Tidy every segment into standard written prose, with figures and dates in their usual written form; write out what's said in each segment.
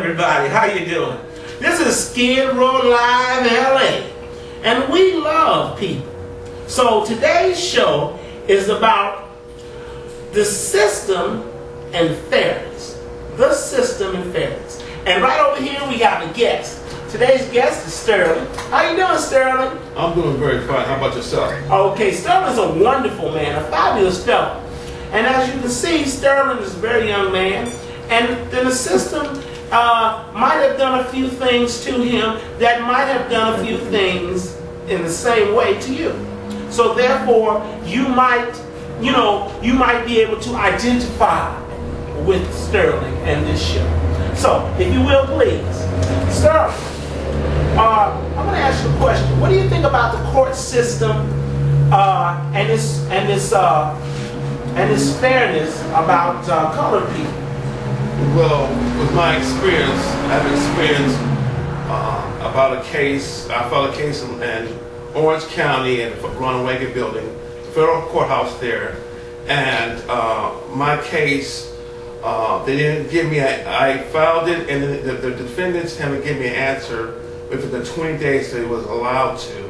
everybody. How you doing? This is Skid Row Live LA, and we love people. So today's show is about the system and fairness. The system and fairness. And right over here we got a guest. Today's guest is SterLin. How you doing, SterLin? I'm doing very fine. How about yourself? Okay, SterLin's a wonderful man, a fabulous fellow. And as you can see, SterLin is a very young man. And then the system might have done a few things to him that might have done a few things in the same way to you. So therefore, you might be able to identify with SterLin and this show. So, if you will, please, SterLin, I'm going to ask you a question. What do you think about the court system and this fairness about colored people? Well, with my experience, I've experienced about a case. I filed a case in Orange County in the Ronald Reagan building, federal courthouse there, and my case, they didn't give me. I filed it, and the defendants haven't given me an answer within the 20 days they was allowed to.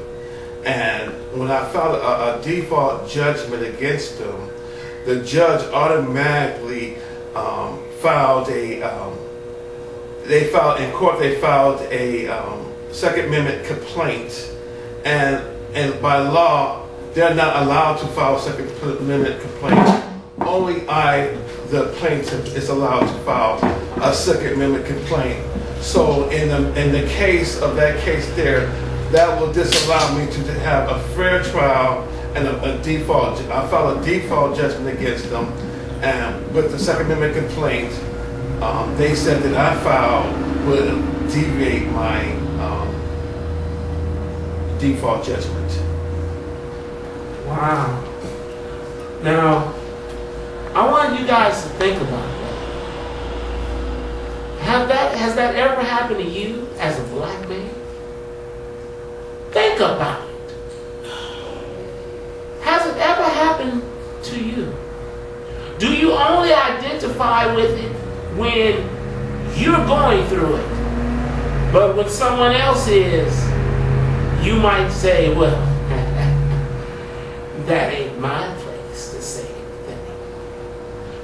And when I filed a default judgment against them, the judge automatically filed a. They filed in court. They filed a Second Amendment complaint, and by law, they're not allowed to file a Second Amendment complaint. Only the plaintiff, is allowed to file a Second Amendment complaint. So in the case of that case there, that will disallow me to have a fair trial and a default. I filed a default judgment against them, and with the Second Amendment complaint, they said that I filed would deviate my default judgment. Wow. Now, I want you guys to think about that. Has that ever happened to you as a black man? Think about it. Has it ever happened to you? Do you only identify with it when you're going through it? But when someone else is, you might say, well, that ain't my place to say anything.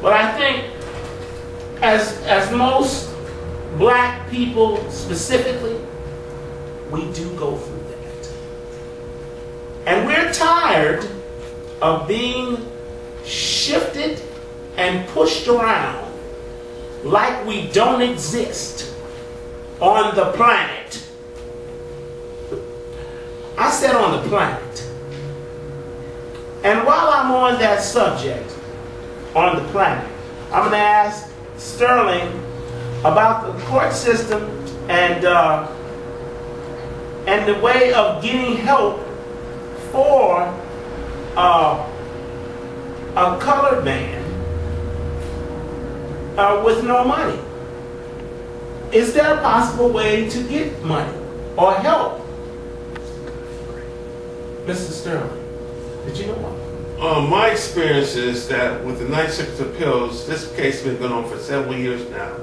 But I think as most black people specifically, we do go through that. And we're tired of being shifted and pushed around like we don't exist on the planet. I said on the planet. And while I'm on that subject, on the planet, I'm going to ask SterLin about the court system and the way of getting help for a colored man with no money. Is there a possible way to get money or help? Mr. SterLin, did you know what? My experience is that with the Ninth Circuit Appeals, this case has been going on for several years now.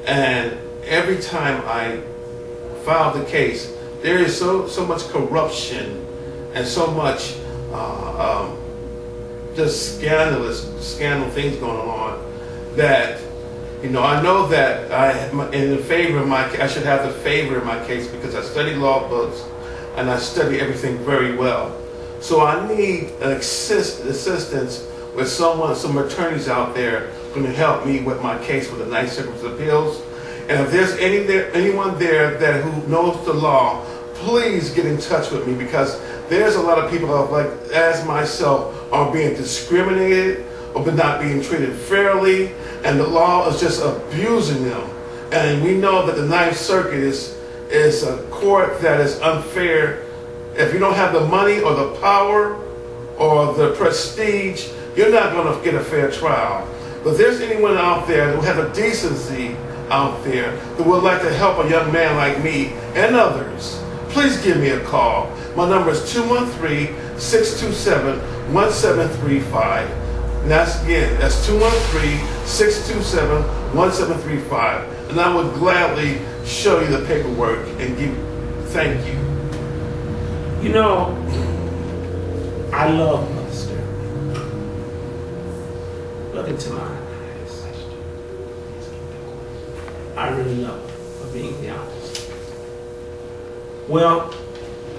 And every time I file the case, there is so much corruption and so much just scandal things going on that, I know that I should have the favor in my case because I study law books and I study everything very well. So I need an assistance with some attorneys out there who can help me with my case with the Ninth Circuit Appeals. And if there's anyone there who knows the law, please get in touch with me because there's a lot of people as myself are being discriminated or not being treated fairly, and the law is just abusing them. And we know that the Ninth Circuit is a court that is unfair. If you don't have the money or the power or the prestige, you're not going to get a fair trial. But if there's anyone out there who has a decency out there who would like to help a young man like me and others, please give me a call. My number is 213-627-1735. And that's 213-627-1735. And I would gladly show you the paperwork and thank you. You know, I love Mother SterLin. Look into my eyes. I really love her, for being honest. Well,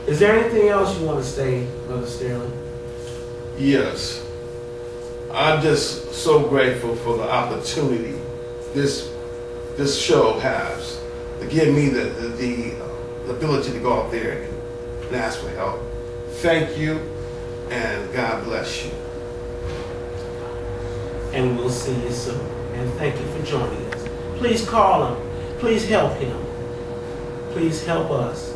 is there anything else you want to say, Mother SterLin? Yes. I'm just so grateful for the opportunity this show has to give me the ability to go out there and ask for help. Thank you, and God bless you. And we'll see you soon. And thank you for joining us. Please call him. Please help him. Please help us.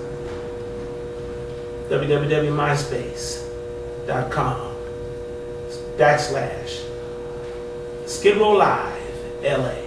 www.myspace.com/Skid Row Live LA.